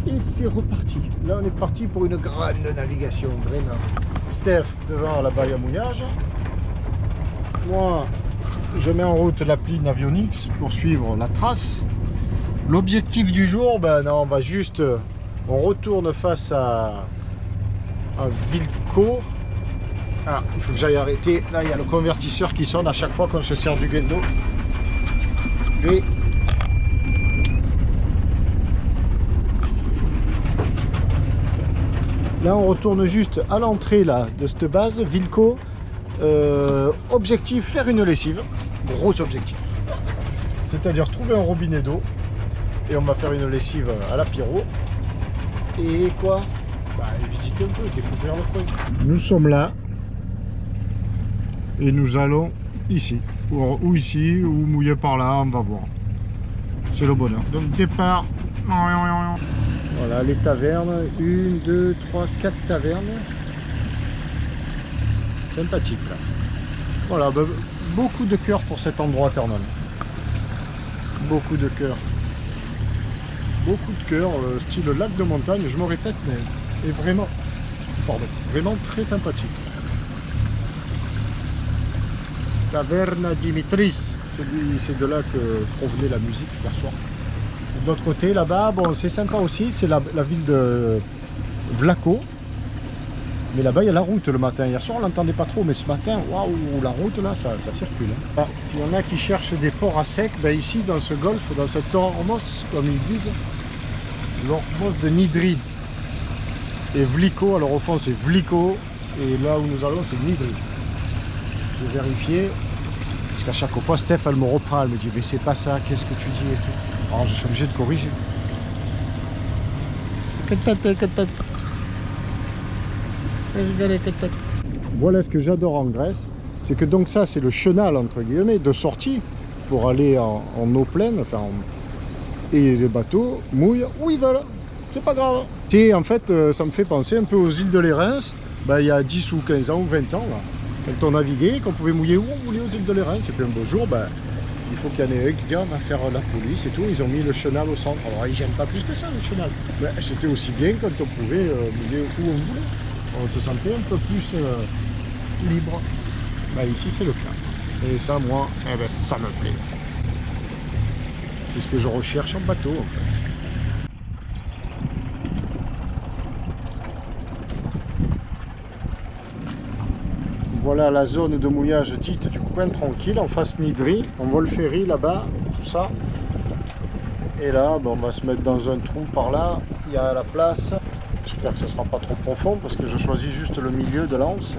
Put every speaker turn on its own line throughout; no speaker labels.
Et c'est reparti. Là, on est parti pour une grande navigation, vraiment. Steph devant la baille à mouillage. Moi, je mets en route l'appli Navionics pour suivre la trace. L'objectif du jour, ben non, on va juste... On retourne face à Vilco. Ah, il faut que j'aille arrêter. Là, il y a le convertisseur qui sonne à chaque fois qu'on se sert du guendo. Et... Là, on retourne juste à l'entrée là de cette base, Vilco. Objectif, faire une lessive. Gros objectif. C'est-à-dire trouver un robinet d'eau. Et on va faire une lessive à la pyro. Et quoi? Bah, visiter un peu, découvrir le coin. Nous sommes là. Et nous allons ici. Ou ici, ou mouiller par là, on va voir. C'est le bonheur. Donc départ. Voilà les tavernes. 1, 2, 3, 4 tavernes. Sympathique là. Voilà, bah, beaucoup de cœur pour cet endroit quand même. Beaucoup de cœur. Beaucoup de cœur, style lac de montagne, je me répète, mais est vraiment, pardon, vraiment très sympathique. Taverna Dimitris, c'est de là que provenait la musique hier soir. De l'autre côté, là-bas, bon, c'est sympa aussi, c'est la ville de Vlaco. Mais là-bas, il y a la route le matin. Hier soir, on l'entendait pas trop, mais ce matin, waouh, la route là, ça circule. Hein. Ah, s'il y en a qui cherchent des ports à sec, ben ici, dans ce golfe, dans cette Ormos, comme ils disent, l'Ormos de Nidri et Vliko. Alors au fond, c'est Vliko, et là où nous allons, c'est Nidri. Je vais vérifier, parce qu'à chaque fois, Steph, elle me reprend, elle me dit, mais c'est pas ça, qu'est-ce que tu dis et tout. Alors je suis obligé de corriger. Voilà ce que j'adore en Grèce, c'est que donc ça c'est le chenal entre guillemets de sortie pour aller en eau pleine, enfin et les bateaux mouillent où ils veulent, c'est pas grave. Et en fait ça me fait penser un peu aux îles de l'Érins, il y a 10 ou 15 ans ou 20 ans, là, quand on naviguait, qu'on pouvait mouiller où on voulait aux îles de l'Érins, et puis un beau jour, il faut qu'il y en ait un qui dit on va faire la police et tout, ils ont mis le chenal au centre. Alors ils gênent pas plus que ça le chenal, mais c'était aussi bien quand on pouvait mouiller où on voulait. On se sentait un peu plus libre. Ici c'est le cas. Et ça, moi, ça me plaît. C'est ce que je recherche en bateau en fait. Voilà la zone de mouillage dite du coin tranquille, en face Nidri. On voit le ferry là-bas, tout ça. Et là, on va se mettre dans un trou par là. Il y a la place. J'espère que ça ne sera pas trop profond parce que je choisis juste le milieu de l'anse.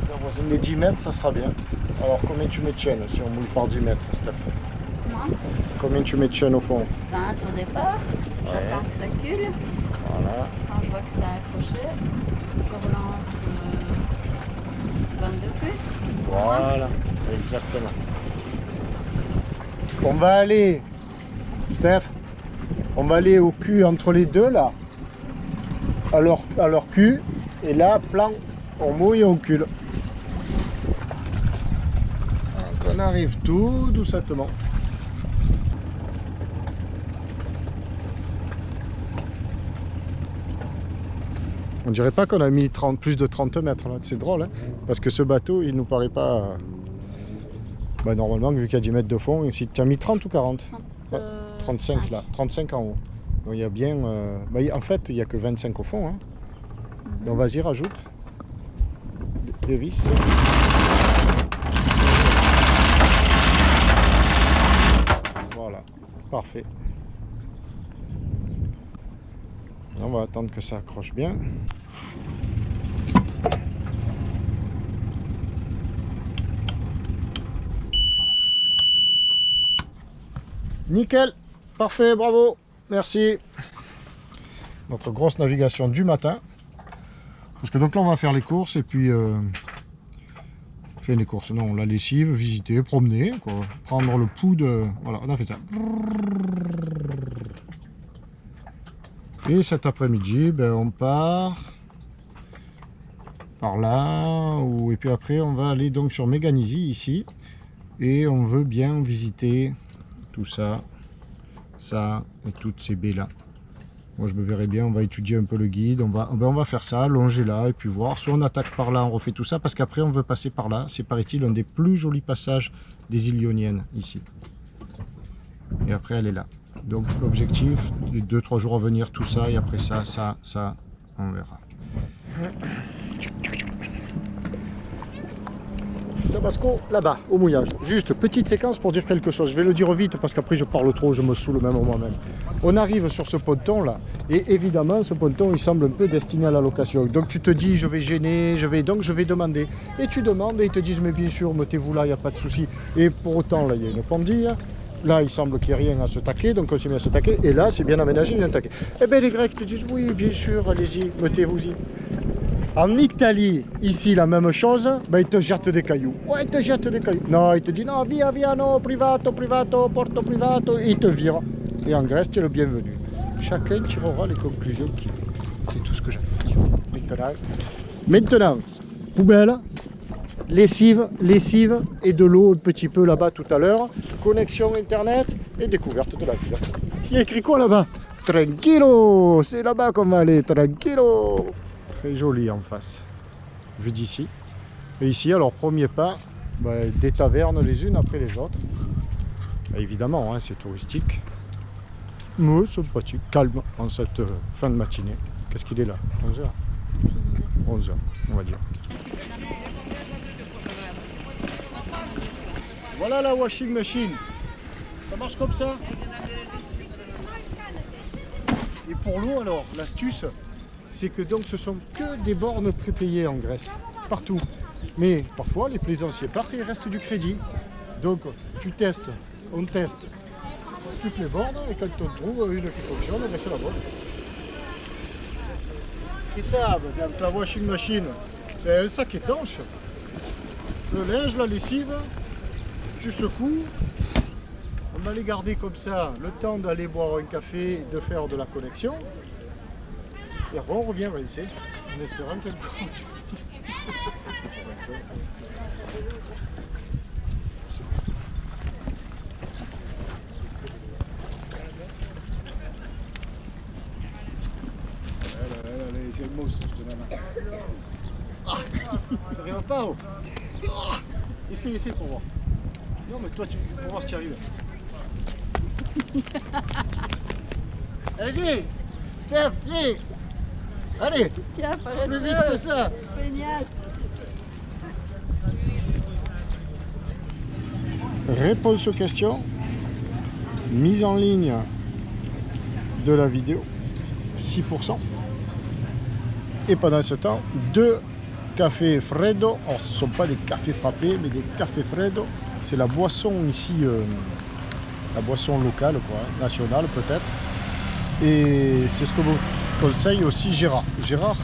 Si on voisine les 10 mètres, ça sera bien. Alors combien tu mets de chaîne si on mouille par 10 mètres, Steph?
Moi,
Combien tu mets de chaîne au fond?
20 au départ.
Ouais.
J'attends que ça cule.
Voilà.
Quand je vois que ça a accroché, je relance 22 plus.
Voilà, exactement. On va aller, Steph, on va aller au cul entre les deux là, à leur cul, et là, plan, on mouille et on cule. Donc on arrive tout doucement. On dirait pas qu'on a mis plus de 30 mètres là, c'est drôle, hein, parce que ce bateau, il nous paraît pas... normalement, vu qu'il y a 10 mètres de fond, si tu as mis 30 ou 40 35 là, 35 en haut. Donc il y a bien... en fait, il n'y a que 25 au fond. Hein. Donc vas-y, rajoute des vis. Voilà, parfait. On va attendre que ça accroche bien. Nickel, parfait, bravo, merci. Notre grosse navigation du matin. Parce que donc là on va faire les courses et puis faire les courses, non, la lessive, visiter, promener, quoi. Prendre le pouls de... Voilà, on a fait ça. Et cet après-midi, on part par là, et puis après on va aller donc sur Méganisie ici, et on veut bien visiter tout ça, ça et toutes ces baies là. Moi je me verrais bien, on va étudier un peu le guide, on va faire ça, longer là et puis voir. Soit on attaque par là, on refait tout ça, parce qu'après on veut passer par là. C'est paraît-il un des plus jolis passages des îles Ioniennes ici. Et après elle est là. Donc l'objectif, les 2-3 jours à venir, tout ça, et après ça, on verra. Tabasco, là-bas, au mouillage. Juste, petite séquence pour dire quelque chose. Je vais le dire vite parce qu'après je parle trop, je me saoule même moi-même. On arrive sur ce ponton là, et évidemment ce ponton il semble un peu destiné à la location. Donc tu te dis, je vais gêner, donc je vais demander. Et tu demandes et ils te disent, mais bien sûr, mettez-vous là, il n'y a pas de souci. Et pour autant, là, il y a une pendille. Là, il semble qu'il n'y ait rien à se taquer, donc on s'est mis à se taquer. Et là, c'est bien aménagé, il y a un taquet. Eh bien, les Grecs te disent, oui, bien sûr, allez-y, mettez-vous-y. En Italie, ici, la même chose, ben, ils te jettent des cailloux. Ouais, ils te jettent des cailloux. Non, ils te disent, non, via, via, no, privato, privato, porto privato, et ils te virent. Et en Grèce, tu es le bienvenu. Chacun tirera les conclusions qu'il veut. C'est tout ce que j'ai à dire. Maintenant, poubelle, lessive et de l'eau un petit peu là-bas tout à l'heure. Connexion internet et découverte de la ville. Il y a écrit quoi là-bas? Tranquillo, c'est là-bas qu'on va aller, tranquillo. Très joli en face, vu d'ici. Et ici, alors premier pas, ben, des tavernes les unes après les autres. Ben, évidemment, hein, c'est touristique. Mais sympathique, calme en cette fin de matinée. Qu'est-ce qu'il est là? 11h 11h, on va dire. Voilà la washing machine. Ça marche comme ça. Et pour l'eau alors, l'astuce, c'est que donc ce sont que des bornes prépayées en Grèce, partout. Mais parfois les plaisanciers partent et il reste du crédit. Donc tu testes, on teste toutes les bornes et quand on trouve une qui fonctionne, c'est la bonne. Et ça, avec la washing machine, c'est un sac étanche. Le linge, la lessive, tu secoues. On va les garder comme ça, le temps d'aller boire un café, de faire de la connexion. Et après on revient rincer, en espérant qu'elle compte. C'est le monstre, ce nana. Ah, ça n'arrive pas, oh. Ah, essaye pour voir. Non mais toi, pour voir si tu arrives. Allez, viens Steph, viens. Allez,
Tiens,
plus vite que ça.
Feignasse.
Réponse aux questions. Mise en ligne de la vidéo. 6%. Et pendant ce temps, 2 cafés freddo. Alors ce ne sont pas des cafés frappés, mais des cafés freddo. C'est la boisson ici, la boisson locale, quoi, nationale peut-être. Et c'est ce que vous conseille aussi Gérard. Gérard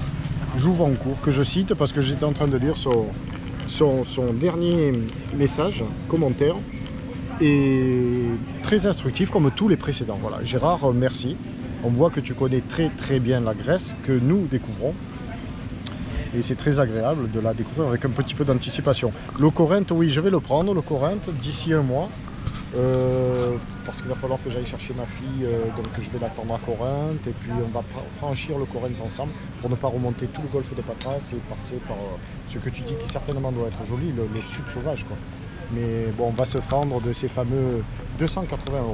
Jouvencourt, que je cite parce que j'étais en train de lire son dernier message, commentaire. Et très instructif comme tous les précédents. Voilà, Gérard, merci. On voit que tu connais très très bien la Grèce que nous découvrons. Et c'est très agréable de la découvrir avec un petit peu d'anticipation. Le Corinthe, oui, je vais le prendre, le Corinthe, d'ici un mois. Parce qu'il va falloir que j'aille chercher ma fille, donc je vais l'attendre à Corinthe. Et puis on va franchir le Corinthe ensemble pour ne pas remonter tout le golfe de Patras et passer par ce que tu dis qui certainement doit être joli, le sud sauvage, quoi. Mais bon, on va se fendre de ces fameux 280 €,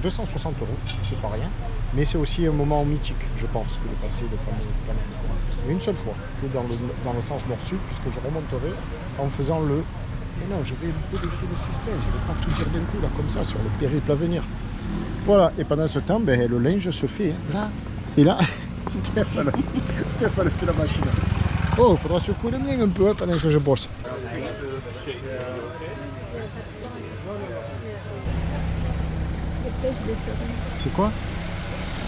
260 €, c'est pas rien. Mais c'est aussi un moment mythique, je pense, que de passer le fameux canal de Corinthe. Et une seule fois, que dans le sens nord-sud, puisque je remonterai en faisant le... Et non, je vais un peu laisser le suspense, je ne vais pas tout dire d'un coup, là, comme ça, sur le périple à venir. Voilà, et pendant ce temps, ben, le linge se fait, hein, là. Et là, Steph, elle fait la machine. Oh, il faudra secouer le mien un peu, hein, pendant que je bosse. C'est quoi?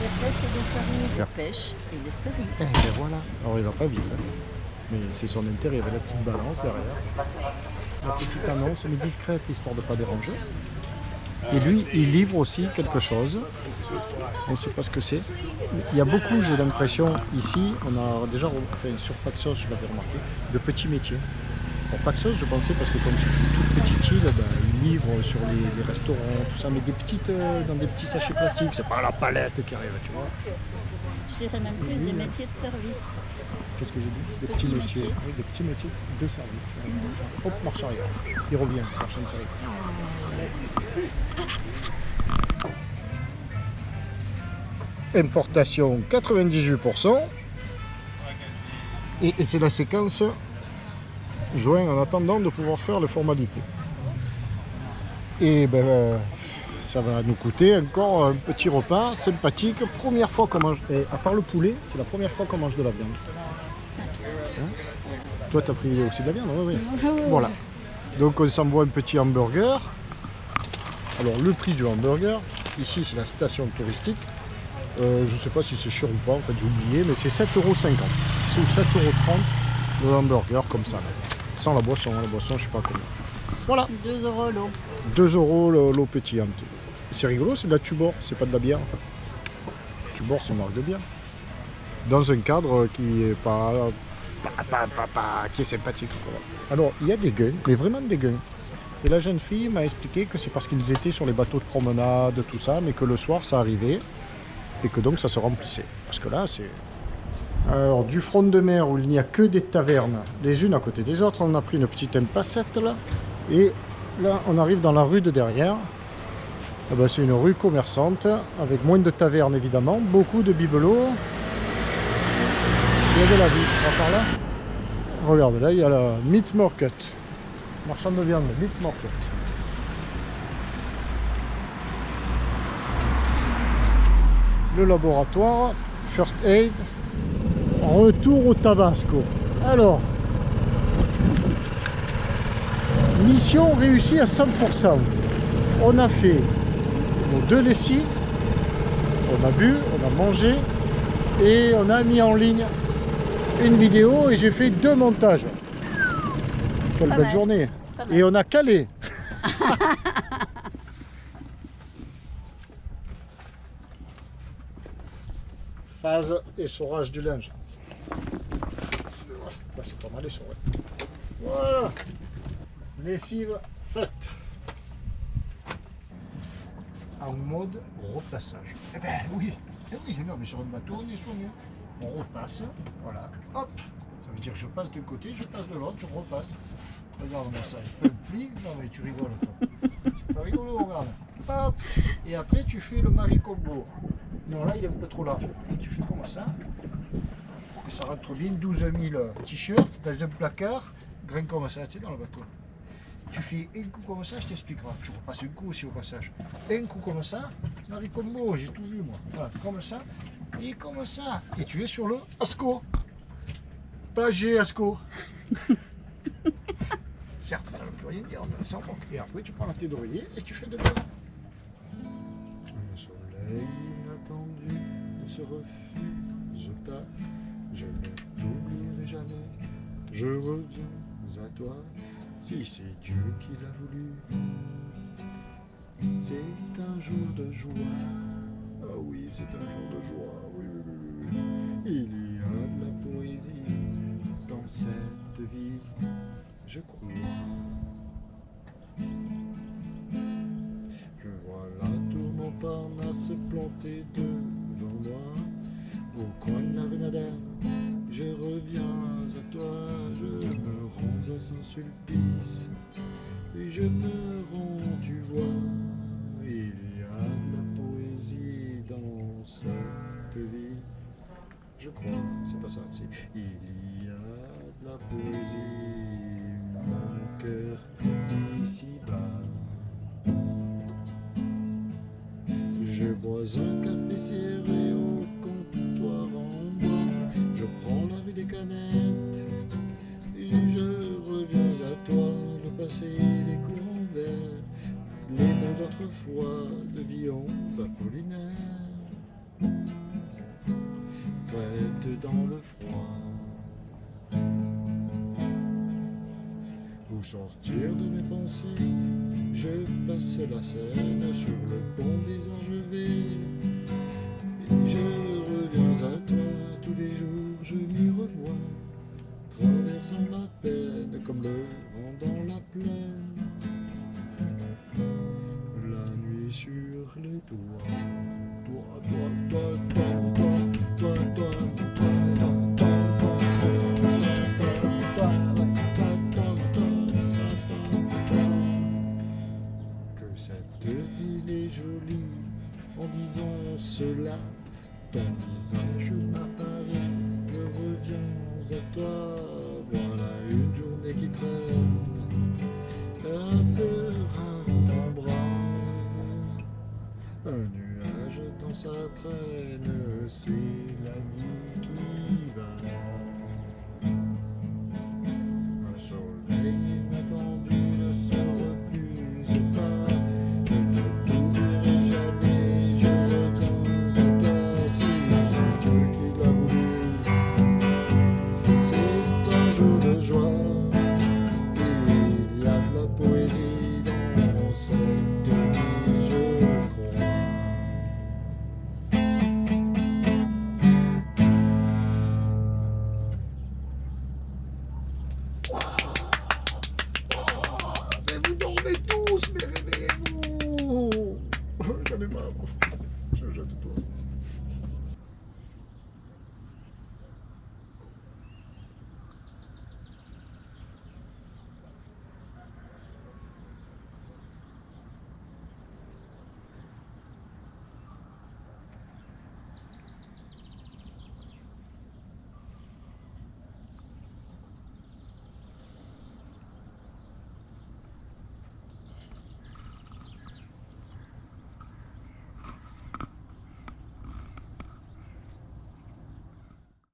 Des pêches et des cerises. Des pêches et des cerises.
Eh ben voilà. Alors il va pas vite, hein. Mais c'est son intérêt, il y avait la petite balance derrière. La petite annonce, mais discrète, histoire de ne pas déranger. Et lui, il livre aussi quelque chose. On ne sait pas ce que c'est. Il y a beaucoup, j'ai l'impression, ici, on a déjà fait sur Paxos, je l'avais remarqué, de petits métiers. Pour Paxos, je pensais, parce que comme c'est une toute petite île, ben, livres sur les restaurants, tout ça, mais des petites, dans des petits sachets plastiques, c'est pas la palette qui arrive, tu vois.
Je dirais même plus des métiers de service.
Qu'est-ce que j'ai dit? Des
Petits
petits métiers.
métiers.
Oui, des petits métiers de service. Hop, marche arrière. Il revient, prochaine série. Importation 98%. Et c'est la séquence joint en attendant de pouvoir faire les formalités. Et ben, ça va nous coûter encore un petit repas sympathique. Première fois qu'on mange, et à part le poulet, c'est la première fois qu'on mange de la viande. Hein? Toi, tu as pris aussi de la viande, oui, oui. Voilà. Donc on s'envoie un petit hamburger. Alors le prix du hamburger, ici c'est la station touristique. Je ne sais pas si c'est cher ou pas, en fait j'ai oublié, mais c'est 7,50 €. C'est 7,30 € le hamburger comme ça. Sans la boisson je ne sais pas combien. Voilà.
2 € l'eau.
2 € l'eau pétillante. C'est rigolo, c'est de la Tuborg, c'est pas de la bière. Tuborg, c'est une marque de bière. Dans un cadre qui est qui est sympathique. Quoi. Alors, il y a des gueules, mais vraiment des gueules. Et la jeune fille m'a expliqué que c'est parce qu'ils étaient sur les bateaux de promenade, tout ça, mais que le soir, ça arrivait. Et que donc, ça se remplissait. Parce que là, c'est... Alors, du front de mer où il n'y a que des tavernes, les unes à côté des autres, on a pris une petite impassette, là. Et là, on arrive dans la rue de derrière. Ah ben, c'est une rue commerçante, avec moins de tavernes, évidemment, beaucoup de bibelots. Il y a de la vie. On va par là. Regarde, là, il y a la Meat Market. Marchand de viande, Meat Market. Le laboratoire, First Aid. Retour au Tabasco. Alors, mission réussie à 100%. On a fait nos 2 lessives, on a bu, on a mangé et on a mis en ligne une vidéo et j'ai fait 2 montages. Quelle belle journée. Et on a calé. Phase essorage du linge. Bah, c'est pas mal essoré. Voilà. Lessive faite. En mode repassage. Eh ben oui. Eh oui, non, mais sur un bateau, on est soigné. On repasse. Voilà. Hop. Ça veut dire que je passe d'un côté, je passe de l'autre, je repasse. Regarde-moi ça. Il fait un pli. Non, mais tu rigoles, toi. C'est pas rigolo, regarde. Hop. Et après, tu fais le mari combo. Non, là, il est un peu trop large. Tu fais comme ça. Et ça rentre bien. 12 000 t-shirts dans un placard. Grain comme ça, tu sais, dans le bateau. Tu fais un coup comme ça, je t'expliquerai. Je repasse un coup aussi au passage. Un coup comme ça, Marie Combo, j'ai tout vu moi. Voilà, comme ça, et comme ça. Et tu es sur le Asco. Pas G Asco. Certes, ça ne veut plus rien dire, mais sans foc. Et après, tu prends la tête d'oreiller et tu fais de même. Le soleil inattendu ne se refuse pas. Je ne t'oublierai jamais. Je reviens à toi. Si c'est Dieu qui l'a voulu, c'est un jour de joie. Ah oui, c'est un jour de joie. Oui, oui, oui, oui. Il y a de la poésie dans cette vie, je crois. Je vois la tour Montparnasse plantée devant moi, au coin de la rue Madame. Je reviens à toi, je me rends à Saint-Sulpice, et je me rends, tu vois, il y a de la poésie dans cette vie, je crois, c'est pas ça, c'est il y a de la poésie, mon cœur, ici-bas. Je bois un café serré au comptoir en bois. Je prends la rue des Canettes et je reviens à toi, le passé, les courants verts, les mots d'autrefois de Villon, d'Apollinaire, prête dans le froid. Pour sortir de mes pensées, je passe la Seine sur le pont des Argevées. Et je reviens à toi, tous les jours je m'y revois, traversant ma peine comme le vent dans la plaine. Que cette ville est jolie en disant cela. Ton visage m'apparaît, je reviens à toi. Voilà une journée qui traîne, un peu rare en bras. Un nuage dans sa traîne, c'est la vie qui va. Un soleil inattendu ne se refuse pas. Je ne t'oublierai jamais, je reviens à toi. Si c'est Dieu qui l'a voulu, c'est un jour de joie. Il y a de la poésie dans cette vie, je crois. Mais vous dormez tous, mais réveillez-vous. J'en ai marre. Je jette tout.